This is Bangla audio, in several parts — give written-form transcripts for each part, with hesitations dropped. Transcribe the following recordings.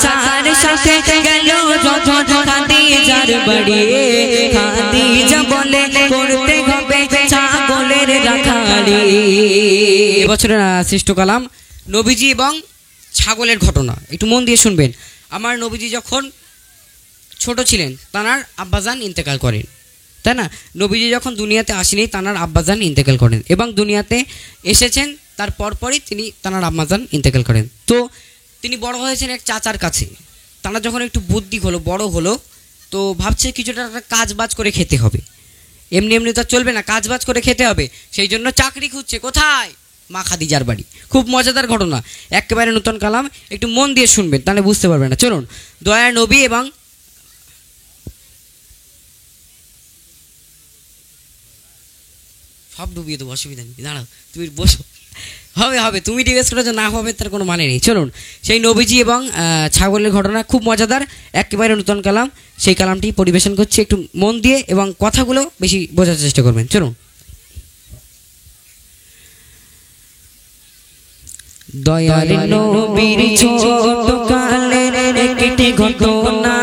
চাচার সাথে গেল যখন খাদিজার বাড়ি খাদিজা বলে করতে হবে ছাগলের রাখালি। এবছরের শ্রেষ্ঠ কালাম নবীজি এবং ছাগলের ঘটনা, একটু মন দিয়ে শুনবেন। আমার নবীজি যখন ছোট ছিলেন তানার আব্বাজান ইন্তেকাল করেন, তাই না? নবীজি যখন দুনিয়াতে আসেনি তানার আব্বাজান ইন্তেকাল করেন এবং দুনিয়াতে এসেছেন তার পরপরই তানার আম্মাজান ইন্তেকাল করেন। তো তিনি বড় হয়েছেন এক চাচার কাছে। তারা যখন একটু বুদ্ধি হলো, বড় হলো, তো ভাবছে কিছুটা একটা কাজ বাজ করে খেতে হবে, এমনি এমনি তো চলবে না, কাজ বাজ করে খেতে হবে। সেই জন্য চাকরি খুঁজছে। কোথায়? মা খাদিজার বাড়ি। খুব মজাদার ঘটনা, একেবারে নতুন কালাম, একটু মন দিয়ে শুনবেন তাহলে বুঝতে পারবেন না। চলুন, দয়ার নবী এবং সব ডুবিয়ে দেবো, অসুবিধা নেই, দাঁড়াও তুমি বসো, হবে হবে, তুমি জিজ্ঞেস করেছো, না হবে তার কোনো মানে নেই। চলুন, সেই নবীজি এবং ছাগলের ঘটনা খুব মজাদার, একেবারে নতুন কালাম, সেই কালামটি পরিবেশন করছি, একটু মন দিয়ে এবং কথাগুলো বেশি বোঝার চেষ্টা করবেন। চলুন। দয়ার নবীর ছোট কালের একটি ঘটনা,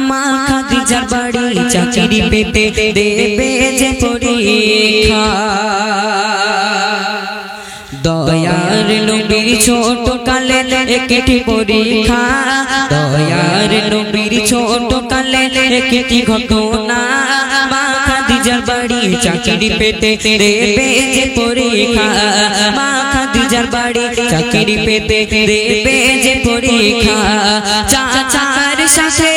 মা খাদিজার বাড়ি চাকরি পেতে দেবে যে পরীক্ষা। দয়ার নবীর ছোট কালের একটি পরীক্ষা, দয়ার নবীর ছোট কালের একটি ঘটনা, মা খাদিজার বাড়ি চাকরি পেতে দেবে যে পরীক্ষা, মা খাদিজার বাড়ি চাকরি পেতে দেবে যে পরীক্ষা। চাচার সাথে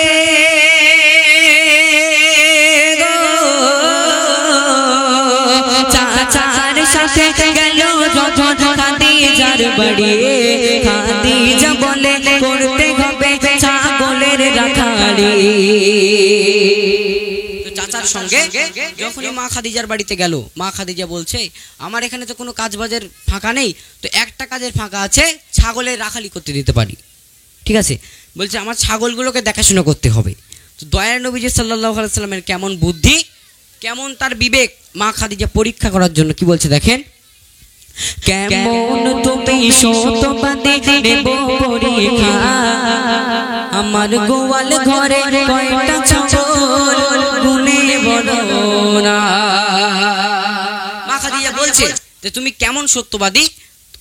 চাচার সাথে গেল যখন খাদিজার বাড়ি খাদিজা বলে করতে হবে ছাগলের রাখালি। চাচার সঙ্গে যখনই মা খাদিজার বাড়িতে গেল, মা খাদিজা বলছে আমার এখানে তো কোনো কাজ বাজের ফাঁকা নেই, তো একটা কাজের ফাঁকা আছে, ছাগলের রাখালি করতে দিতে পারি। ঠিক আছে, বলছে আমার ছাগলগুলোকে দেখাশোনা করতে হবে। তো দয়ার নবী সাল্লাল্লাহু আলাইহি সাল্লামের কেমন বুদ্ধি, কেমন তার বিবেক, মা খাদিজা পরীক্ষা করার জন্য কি বলছে দেখেন। কেমন তুমি সত্যবাদী নেব পরীক্ষা, আমার গোয়াল ঘরে কয়টা ছাগল গুনে বলো না। মা খাদিজা বলছে যে তুমি কেমন সত্যবাদী,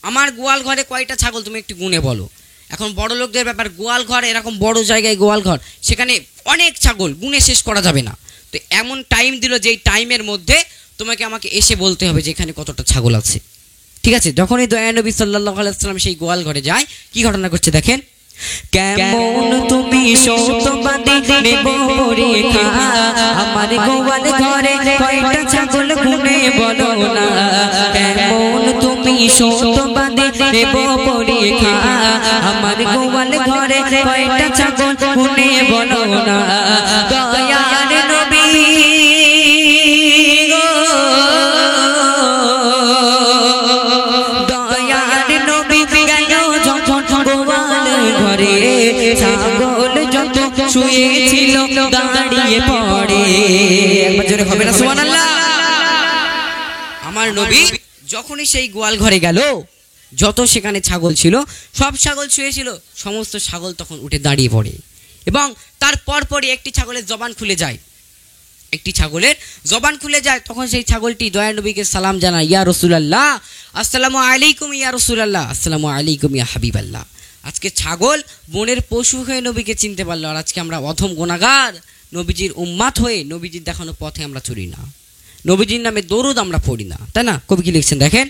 আমার গোয়াল ঘরে কয়টা ছাগল তুমি একটু গুনে বলো। এখন বড় লোকদের ব্যাপার, গোয়াল ঘর, এরকম বড় জায়গায় গোয়াল ঘর, সেখানে অনেক ছাগল গুনে শেষ করা যাবে না। তো এমন টাইম দিল যেই টাইমের মধ্যে তোমাকে আমাকে এসে বলতে হবে যে এখানে কতটা ছাগল আছে। ঠিক আছে, যখনই দয়া নবী সাল্লাল্লাহু আলাইহি ওয়াসাল্লাম সেই গোয়াল ঘরে যায়, কি ঘটনা করছে দেখেন। কেমন তুমি সত্যবাদী নেব পরীক্ষা, আমার গোয়াল ঘরে কয়টা ছাগল গুনে বলো না। কেমন তুমি সত্যবাদী নেব পরীক্ষা, আমার গোয়াল ঘরে কয়টা ছাগল গুনে বলো না। দয়ার নবী ছাগল যত শুয়েছিল দাঁড়িয়ে পড়ে, একবার জোরে হবে না সুবহানাল্লাহ। আমার নবী যখনই সেই গোয়াল ঘরে গেল, যত সেখানে ছাগল ছিল সব ছাগল শুয়েছিল, সমস্ত ছাগল তখন উঠে দাঁড়িয়ে পড়ে এবং তার পরপরই একটি ছাগলের জবান খুলে যায়, একটি ছাগলের জবান খুলে যায়। তখন সেই ছাগলটি দয়া নবীকে সালাম জানায়, ইয়া রাসূলুল্লাহ, আসসালামু আলাইকুম ইয়া রাসূলুল্লাহ, আসসালামু আলাইকুম ইয়া হাবিবাল্লাহ। আজকে ছাগল বনের পশু হয়ে নবীকে চিনতে পারলো, আর আজকে আমরা অধম গুনাহগার নবীজির উম্মাত হয়ে নবীজির দেখানো পথে আমরা চলি না, নবীজির নামে দরুদ আমরা পড়ি না, তাই না? কবি কি লিখছেন দেখেন।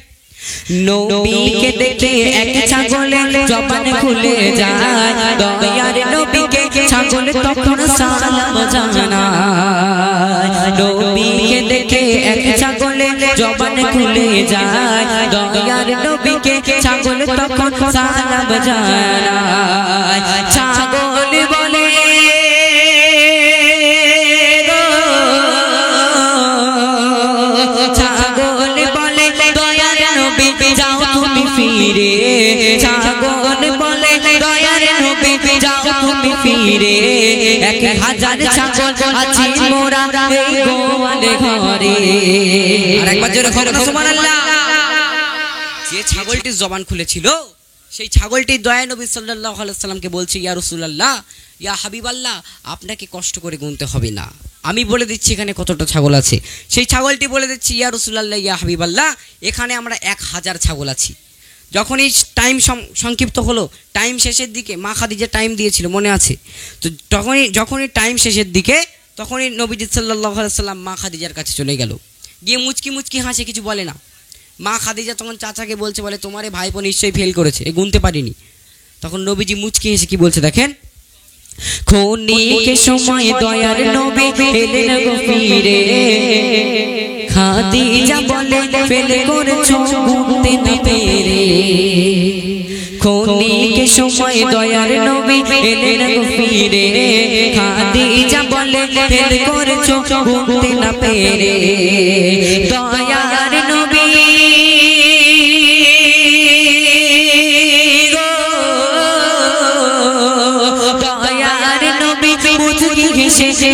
নবীকে দেখে এক ছাগলের জবান খুলে যায়, দয়ার নবীকে ছাগল তখন সালাম জানায়। নবীকে দেখে এক ছাগলের জবান খুলে যায়, দয়ার নবীকে ছাগল তখন সালাম জানায়। ছাগল বলে যাও তুমি ফিরে, ছাগল বলে দয়ার নবী যাও তুমি ফিরে, 1000 ছাগল আছি মোরা এই গোয়াল ঘরে। আরেকবার জোরে বলো সুবহানাল্লাহ। যে ছাগলটির জবান খুলেছিল সেই ছাগলটি দয়া নবী সাল্লাল্লাহু আলাইহি ওয়াসাল্লামকে বলছে, ইয়া রাসূলুল্লাহ, ইয়া হাবিবাল্লাহ, আপনাকে কষ্ট করে গুনতে হবে না, আমি বলে দিচ্ছি এখানে কতটা ছাগল আছে। সেই ছাগলটি বলে দিচ্ছি, ইয়া রাসূলুল্লাহ, ইয়া হাবিবাল্লাহ, এখানে আমরা 1000 ছাগল আছি। যখনই টাইম সংক্ষিপ্ত হলো, টাইম শেষের দিকে, মা খাদিজা টাইম দিয়েছিল মনে আছে, তো যখনই টাইম শেষের দিকে তখনই নবীজি সাল্লাল্লাহু আলাইহি ওয়াসাল্লাম মা খাদিজার কাছে চলে গেল, গিয়ে মুচকি মুচকি হাসে, কিছু বলে না। মা খাদিজা তখন চাচাকে বলছে, বলে তোমার এই ভাইপো নিশ্চয়ই ফেল করেছে, এ গুনতে পারিনি। তখন নবীজি মুচকি হেসে কি বলছে দেখেন, ক্ষণিকের সময় দয়ার নবী এলেন গো ফিরে, খাদিজা বলে ফেল করেছো গুনতে না পেরে। ক্ষণিকের সময় দয়ার নবী এলেন গো ফিরে, খাদিজা বলে ফেল করেছো গুনতে না পেরে। দয়ার নবী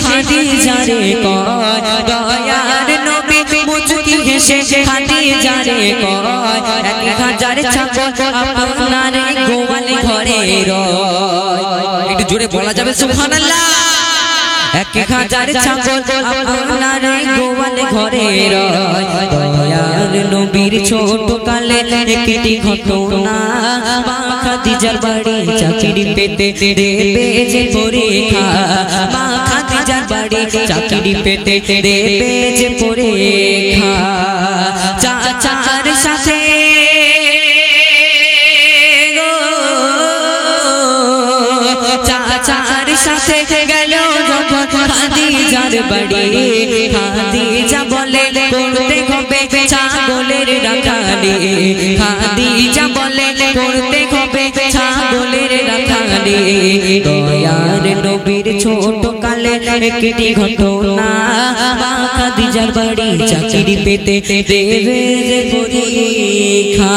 খাদিজারে কয়, দয়ার নবী মুচকি হেসে খাদিজারে কয়, 1000 ছাগল আপনার গোয়াল ঘরে রয়। একটু জোরে বলা যাবে সুবহানাল্লাহ। 1000 ছাগল আপনার গোয়াল ঘরে রয়। দয়ার নবীর ছোট কালে একটি ঘটনা, মা খাদিজার বাড়ি চাকরি পেতে দেবে যে পরীক্ষা, মা খাদিজার বাড়ি চাকরি পেতে দেবে যে পরীক্ষা। চাচার সাথে চাচার সাথে গেল যখন খাদিজার বাড়ি, খাদিজা বলে করতে হবে ছাগলের রাখালি, খাদিজা বলে করতে হবে ছাগলের রাখালি। দয়ার নবীর ছোট কালে একটি ঘটনা, মা খাদিজার বাড়ি চাকরি পেতে দেবে যে পরীক্ষা।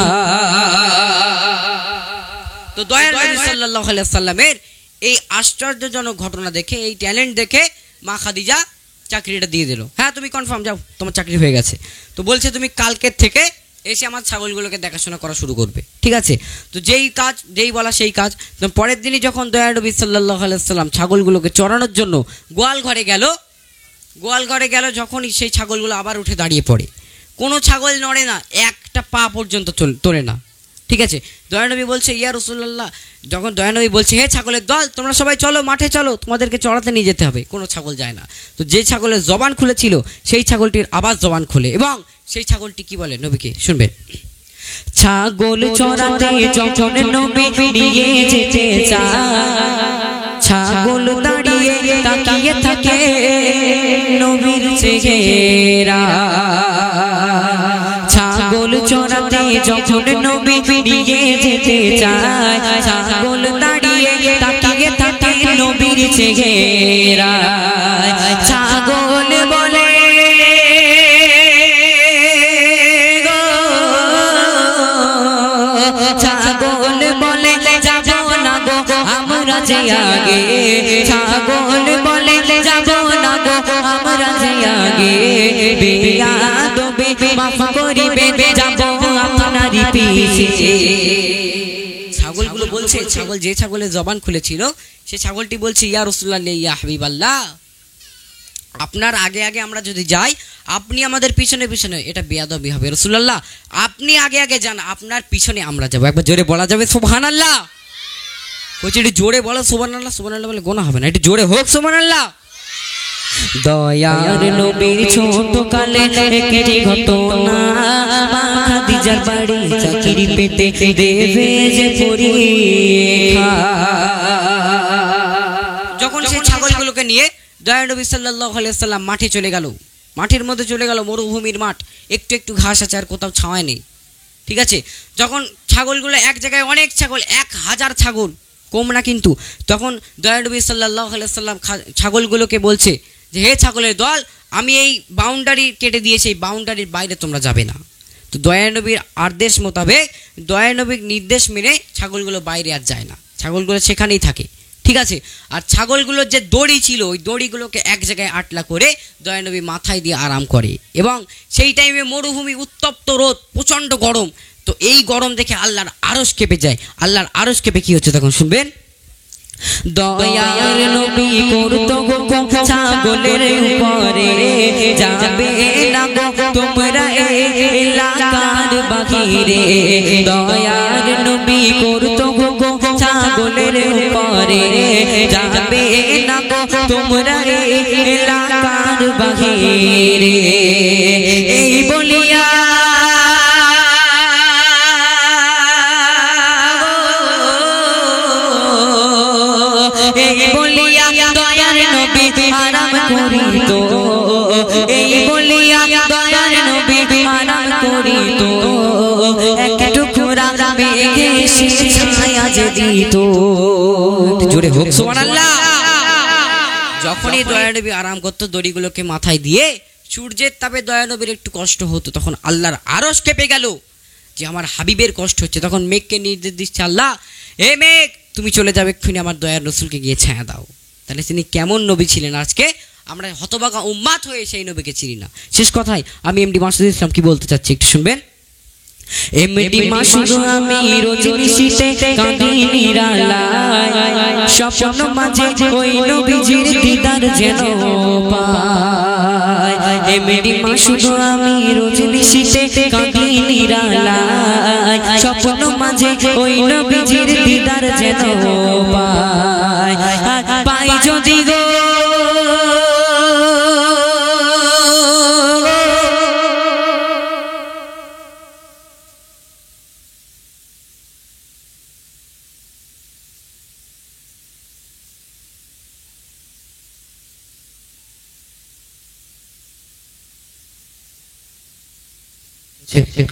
তো দয়ার নবী সাল্লাল্লাহু আলাইহি ওয়াসাল্লামের এই আশ্চর্যজনক ঘটনা দেখে, এই ট্যালেন্ট দেখে মা খাদিজা চাকরিটা দিয়ে দিল। হ্যাঁ তুমি কনফার্ম, যাও তোমার চাকরি হয়ে গেছে। তো বলছে তুমি কালকের থেকে এসে আমার ছাগলগুলোকে দেখাশোনা করা শুরু করবে, ঠিক আছে? তো যেই বলা সেই কাজ। তো পরের দিনই যখন দয়া নবী সাল্লাল্লাহু আলাইহি ওয়াসাল্লাম ছাগলগুলোকে চড়ানোর জন্য গোয়াল ঘরে গেল, যখনই সেই ছাগলগুলো আবার উঠে দাঁড়িয়ে পড়ে, কোনো ছাগল নড়ে না, একটা পা পর্যন্ত তোলে না, ঠিক আছে? দয়ানবী বলছে, ইয়া রাসূলুল্লাহ, যখন দয়ানবী বলছে, হে ছাগলের দল, তোমরা সবাই চলো, মাঠে চলো, তোমাদেরকে চড়াতে নিয়ে যেতে হবে, কোনো ছাগল যায় না। তো যে ছাগলের জবান খুলেছিল সেই ছাগলটির আবার জবান খোলে, এবং সেই ছাগলটি কি বলে নবীকে শুনবেন, ছাগল চড়াতে যখন নবী নিয়ে যেতে চায়, ছাগল দাঁড়িয়ে তাকিয়ে থাকে নবীর চেহারা। ছাগল চড়াতে যখন নবী নিয়ে যেতে চায়, ছাগল দাঁড়িয়ে তাকিয়ে থাকে নবীর চেহারা। ছাগল বলে ছাগল বলে যাব না গো আমরা যে আগে, ছাগল বলে যাব না গো আমরা যে আগে, বেয়াদবি মাফ করিবে যাব আপনারই পিছে। ছাগলগুলো বলছে, যে ছাগলের জবান খুলেছিল সে ছাগলটি বলছে, ইয়া রাসূলুল্লাহ, ইয়া হাবিবাল্লাহ, আপনার আগে আগে আমরা যদি যাই, আপনি আমাদের পিছনে পিছনে, এটা বেয়াদবি হবে রাসূলুল্লাহ, আপনি আগে আগে যান, আপনার পিছনে আমরা যাব। একবার জোরে বলা যাবে সুবহানাল্লাহ? বলছি একটু জোরে বলো সুবহানাল্লাহ। সুবহানাল্লাহ বলে গোনা হবে না, একটু জোরে হোক সুবহানাল্লাহ। দয়ার নবীর ছোট কালে একটি ঘটনা, মা খাদিজার বাড়ি চাকরি পেতে দেবে যে পরীক্ষা। যখন সেই ছাগলগুলোকে নিয়ে দয়া নবী সাল্লাল্লাহু আলাইহি ওয়াসাল্লাম মাঠে চলে গেল, মাঠের মধ্যে চলে গেল, মরুভূমির মাঠ, একটু একটু ঘাস আছে আর কোথাও ছাওয়া নেই, ঠিক আছে? যখন ছাগলগুলো এক জায়গায়, অনেক ছাগল, 1000 ছাগল, কম না কিন্তু। তখন দয়া নবী সাল্লাল্লাহু আলাইহি ওয়াসাল্লাম ছাগলগুলোকে বলছে যে, হে ছাগলের দল, আমি এই বাউন্ডারি কেটে দিয়েছি, এই বাউন্ডারির বাইরে তোমরা যাবে না। তো দয়া নবীর আদেশ মোতাবেক, দয়া নবীর নির্দেশ মেনে ছাগলগুলো বাইরে আর যায় না, ছাগলগুলো সেখানেই থাকে, ঠিক আছে? আর ছাগলগুলোর যে দড়ি ছিল, ওই দড়িগুলোকে এক জায়গায় আটলা করে দয়া নবী মাথায় দিয়ে আরাম করে। এবং সেই টাইমে মরুভূমি, উত্তপ্ত রোদ, প্রচণ্ড গরম, তো এই গরম দেখে আল্লাহর আরশ কেঁপে যায়। আল্লাহর আরশ কেঁপে কি হচ্ছে তখন শুনবেন। দয়ার নবী করতো গো ছাগলের উপরে যাবে না গো তোমরা এলাকার বাহিরে। দয়ার নবী করতো গো ছাগলের উপরে যাবে না গো তোমরা এলাকার বাহিরে। এই বলিয়া দয়ার নবী আরাম করিত, এই বলিয়া দয়ার নবী আরাম করিত, এক টুকরা মেঘে ছায়া যে দিত। জোরে হোক সুবহানাল্লাহ। যখনই দয়ার নবী আরাম করতো দড়িগুলোকে মাথায় দিয়ে, সূর্যের তাপে দয়ার নবীর একটু কষ্ট হতো, তখন আল্লাহর আরশ কেঁপে গেল যে আমার হাবিবের কষ্ট হচ্ছে। তখন মেঘকে নির্দেশ দিচ্ছে আল্লাহ, এ মেঘ তুমি চলে যাবে এক্ষুনি আমার দয়ার রসুলকে গিয়ে ছায়া দাও। তাহলে তিনি কেমন নবী ছিলেন, আজকে আমরা হতভাগা উম্মাত হয়ে সেই নবীকে চিনি না। শেষ কথায় আমি এমডি মাসুদুল ইসলাম কি বলতে চাচ্ছি একটু শুনবেন। এমডি মাসুদ আমি রোজ নিশিতে কাঁদি নিরালায়, স্বপ্ন মাঝে ওই নবীজির দিদার যেন পাই। এমডি মাসুদ আমি রোজ নিশিতে কাঁদি নিরালায়, স্বপ্ন মাঝে ওই নবীজির দিদার যেন পাই। পাই যদি গো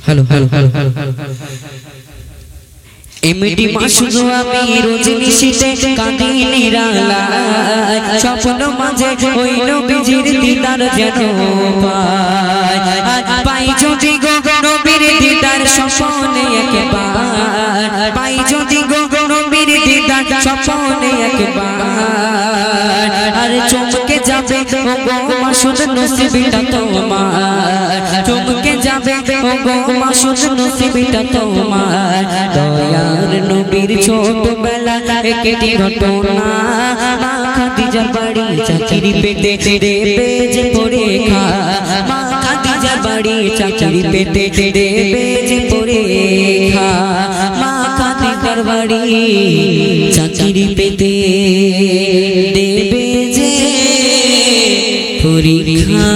hello hello hello hello MD Masud আমি রোজ নিশিতে কাঁদি নিরালায়, স্বপ্ন মাঝে ওই নবীজির দিদার যেন পাই। পাই যদি গো নবীর দিদার স্বপ্নে একবার, পাই যদি গো নবীর দিদার স্বপ্নে একবার, আর চমকে যাবে ও গো মাসুদ নসিবটা তোমার, চমকে যাবে ও গো মাসুদ নসিবটা তোমার। দয়ার নবীর ছোটবেলা একটি ঘটনা, মা খাদিজার বাড়ি চাকরি পেতে দেবে যে পরীক্ষা, মা খাদিজার বাড়ি চাকরি পেতে দেবে যে পরীক্ষা, মা খাদিজার বাড়ি চাকরি পেতে দেবে যে পরীক্ষা।